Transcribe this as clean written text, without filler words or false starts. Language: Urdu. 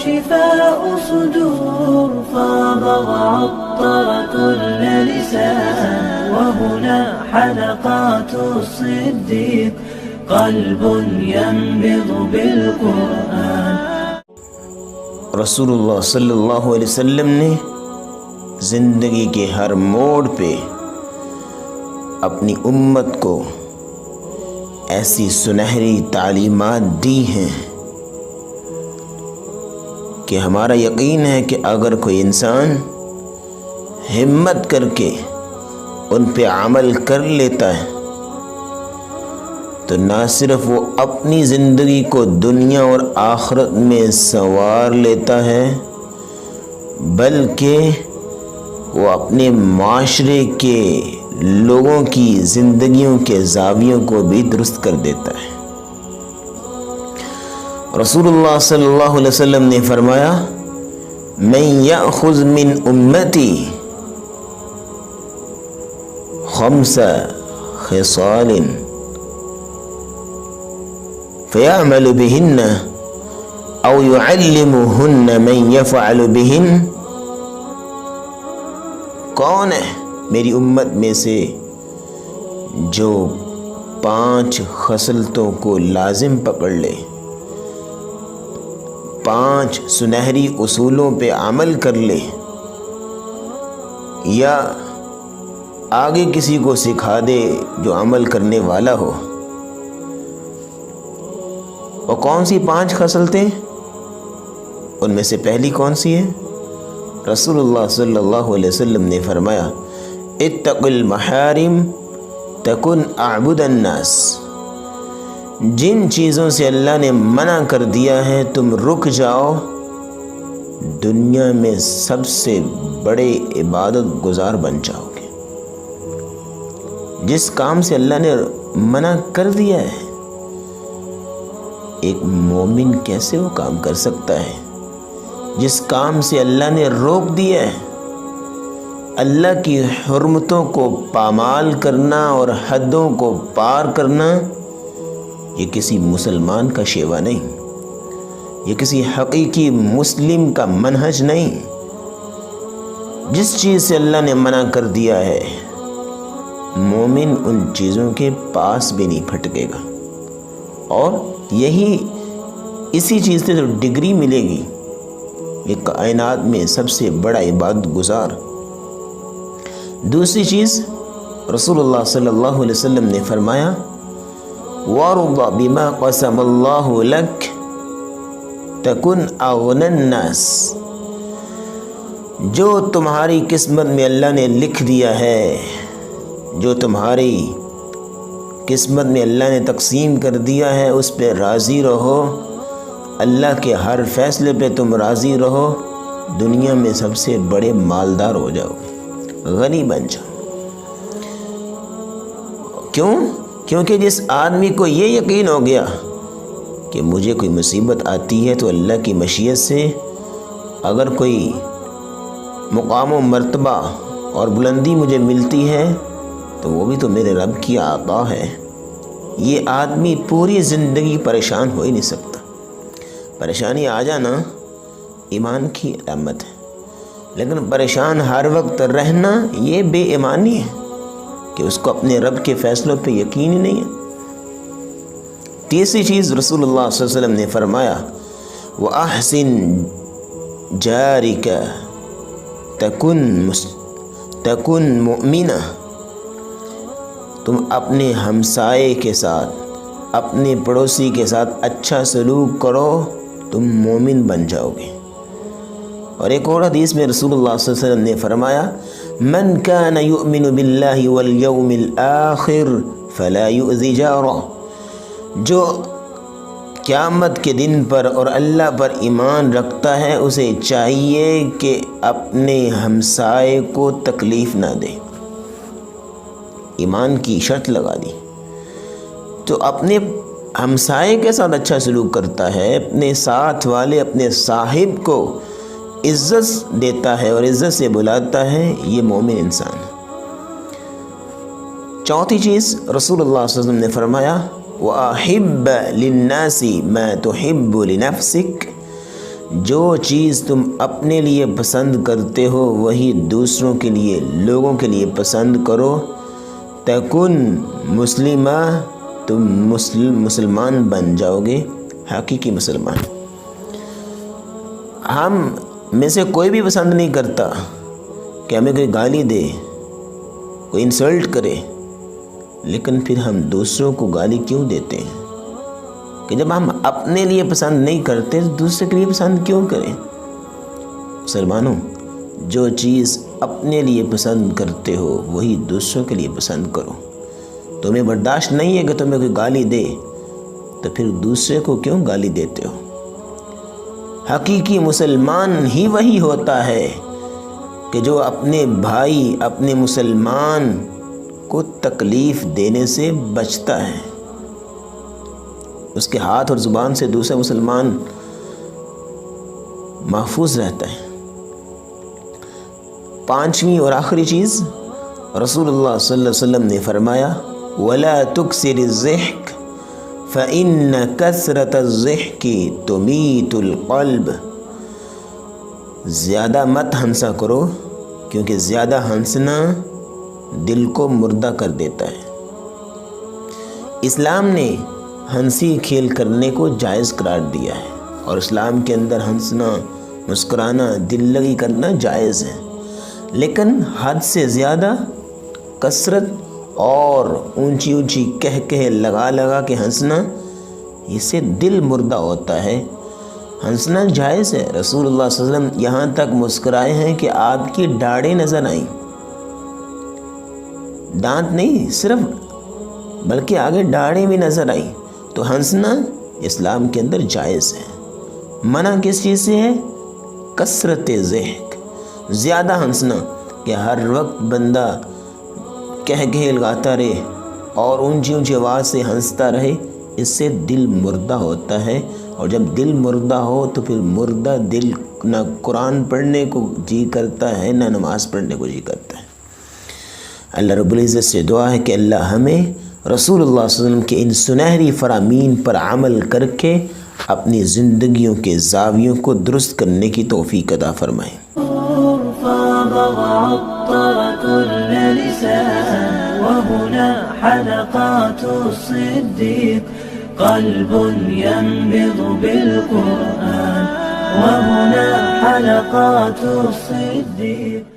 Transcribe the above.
شفاء صدور فاض وعطر كل لسان وهنا حلقات الصديق قلب ينبض بالقرآن. رسول اللہ صلی اللہ علیہ وسلم نے زندگی کے ہر موڑ پہ اپنی امت کو ایسی سنہری تعلیمات دی ہیں کہ ہمارا یقین ہے کہ اگر کوئی انسان ہمت کر کے ان پہ عمل کر لیتا ہے تو نہ صرف وہ اپنی زندگی کو دنیا اور آخرت میں سنوار لیتا ہے بلکہ وہ اپنے معاشرے کے لوگوں کی زندگیوں کے زاویوں کو بھی درست کر دیتا ہے. رسول اللہ صلی اللہ علیہ وسلم نے فرمایا من یأخذ من امتی خمس خصال فیعمل بہن او یعلمہن من یفعل بہن. کون ہے میری امت میں سے جو 5 خصلتوں کو لازم پکڑ لے، 5 سنہری اصولوں پہ عمل کر لے یا آگے کسی کو سکھا دے جو عمل کرنے والا ہو. اور کون سی 5 خصلتیں؟ ان میں سے پہلی کون سی ہے؟ رسول اللہ صلی اللہ علیہ وسلم نے فرمایا اتق المحارم تکن اعبد الناس. جن چیزوں سے اللہ نے منع کر دیا ہے تم رک جاؤ، دنیا میں سب سے بڑے عبادت گزار بن جاؤ گے. جس کام سے اللہ نے منع کر دیا ہے ایک مومن کیسے وہ کام کر سکتا ہے؟ جس کام سے اللہ نے روک دیا ہے، اللہ کی حرمتوں کو پامال کرنا اور حدوں کو پار کرنا، یہ کسی مسلمان کا شیوا نہیں، یہ کسی حقیقی مسلم کا منہج نہیں. جس چیز سے اللہ نے منع کر دیا ہے مومن ان چیزوں کے پاس بھی نہیں پھٹکے گا. اور اسی چیز سے جو ڈگری ملے گی یہ کائنات میں سب سے بڑا عبادت گزار. دوسری چیز رسول اللہ صلی اللہ علیہ وسلم نے فرمایا وَارْضَ بِمَا قَسَمَ اللَّهُ لَكَ تَكُنْ أَغْنَى النَّاسِ. جو تمہاری قسمت میں اللہ نے لکھ دیا ہے، جو تمہاری قسمت میں اللہ نے تقسیم کر دیا ہے اس پہ راضی رہو. اللہ کے ہر فیصلے پہ تم راضی رہو، دنیا میں سب سے بڑے مالدار ہو جاؤ، غنی بن جاؤ. کیوں؟ کیونکہ جس آدمی کو یہ یقین ہو گیا کہ مجھے کوئی مصیبت آتی ہے تو اللہ کی مشیت سے اگر کوئی مقام و مرتبہ اور بلندی مجھے ملتی ہے تو وہ بھی تو میرے رب کی عطا ہے. یہ آدمی پوری زندگی پریشان ہو ہی نہیں سکتا. پریشانی آ جانا ایمان کی علامت ہے، لیکن پریشان ہر وقت رہنا یہ بے ایمانی ہے کہ اس کو اپنے رب کے فیصلوں پہ یقین ہی نہیں ہے. تیسری چیز رسول اللہ صلی اللہ علیہ وسلم نے فرمایا وَأَحْسِنْ جَارِكَ تَكُنْ مُؤْمِنًا. تم اپنے ہمسائے کے ساتھ، اپنے پڑوسی کے ساتھ اچھا سلوک کرو، تم مومن بن جاؤ گے. اور ایک اور حدیث میں رسول اللہ صلی اللہ علیہ وسلم نے فرمایا من كان يؤمن بالله واليوم الآخر فلا يؤذي جاره. جو قیامت کے دن پر اور اللہ پر ایمان رکھتا ہے اسے چاہیے کہ اپنے ہمسائے کو تکلیف نہ دے. ایمان کی شرط لگا دی تو اپنے ہمسائے کے ساتھ اچھا سلوک کرتا ہے، اپنے ساتھ والے، اپنے صاحب کو عزت دیتا ہے اور عزت سے بلاتا ہے، یہ مومن انسان. چوتھی چیز رسول اللہ صلی اللہ علیہ وسلم نے فرمایا وَأَحِبَّ لِلنَّاسِ مَا تُحِبُّ لِنَفْسِكَ. جو چیز تم اپنے لیے پسند کرتے ہو وہی دوسروں کے لیے لوگوں کے لیے پسند کرو تکن مسلمہ تم مسلمان بن جاؤ گے حقیقی مسلمان۔ ہم میں سے کوئی بھی پسند نہیں کرتا کہ ہمیں کوئی گالی دے کوئی انسلٹ کرے، لیکن پھر ہم دوسروں کو گالی کیوں دیتے ہیں کہ جب ہم اپنے لیے پسند نہیں کرتے تو دوسرے کے لیے پسند کیوں کریں؟ مسلمانوں، جو چیز اپنے لیے پسند کرتے ہو وہی دوسروں کے لیے پسند کرو۔ تمہیں برداشت نہیں ہے کہ تمہیں کوئی گالی دے تو پھر دوسرے کو کیوں گالی دیتے ہو؟ حقیقی مسلمان ہی وہی ہوتا ہے کہ جو اپنے بھائی اپنے مسلمان کو تکلیف دینے سے بچتا ہے، اس کے ہاتھ اور زبان سے دوسرا مسلمان محفوظ رہتا ہے۔ پانچویں اور آخری چیز، رسول اللہ صلی اللہ علیہ وسلم نے فرمایا وَلَا تُكْسِرِ الضِّحْكَ فَإِنَّ كَثْرَةَ الضِّحْكِ تُمِيتُ الْقَلْبَ۔ زیادہ مت ہنسا کرو کیونکہ زیادہ ہنسنا دل کو مردہ کر دیتا ہے۔ اسلام نے ہنسی کھیل کرنے کو جائز قرار دیا ہے، اور اسلام کے اندر ہنسنا مسکرانا دل لگی کرنا جائز ہے، لیکن حد سے زیادہ کثرت اور اونچی اونچی کہہ لگا لگا کے ہنسنا، اس سے دل مردہ ہوتا ہے۔ ہنسنا جائز ہے، رسول اللہ صلی اللہ علیہ وسلم یہاں تک مسکرائے ہیں کہ آپ کی داڑھیں نظر آئیں، دانت نہیں صرف بلکہ آگے داڑھیں بھی نظر آئیں۔ تو ہنسنا اسلام کے اندر جائز ہے۔ منع کس چیز سے ہے؟ کثرت ضحک، زیادہ ہنسنا کہ ہر وقت بندہ کہہ لگاتا رہے اور اونچی اونچی آواز سے ہنستا رہے، اس سے دل مردہ ہوتا ہے، اور جب دل مردہ ہو تو پھر مردہ دل نہ قرآن پڑھنے کو جی کرتا ہے نہ نماز پڑھنے کو جی کرتا ہے۔ اللہ رب العزت سے دعا ہے کہ اللہ ہمیں رسول اللہ صلی اللہ علیہ وسلم کے ان سنہری فرامین پر عمل کر کے اپنی زندگیوں کے زاویوں کو درست کرنے کی توفیق عطا فرمائے۔ وهنا حلقات الصديق قلب ينبض بالقرآن وهنا حلقات الصديق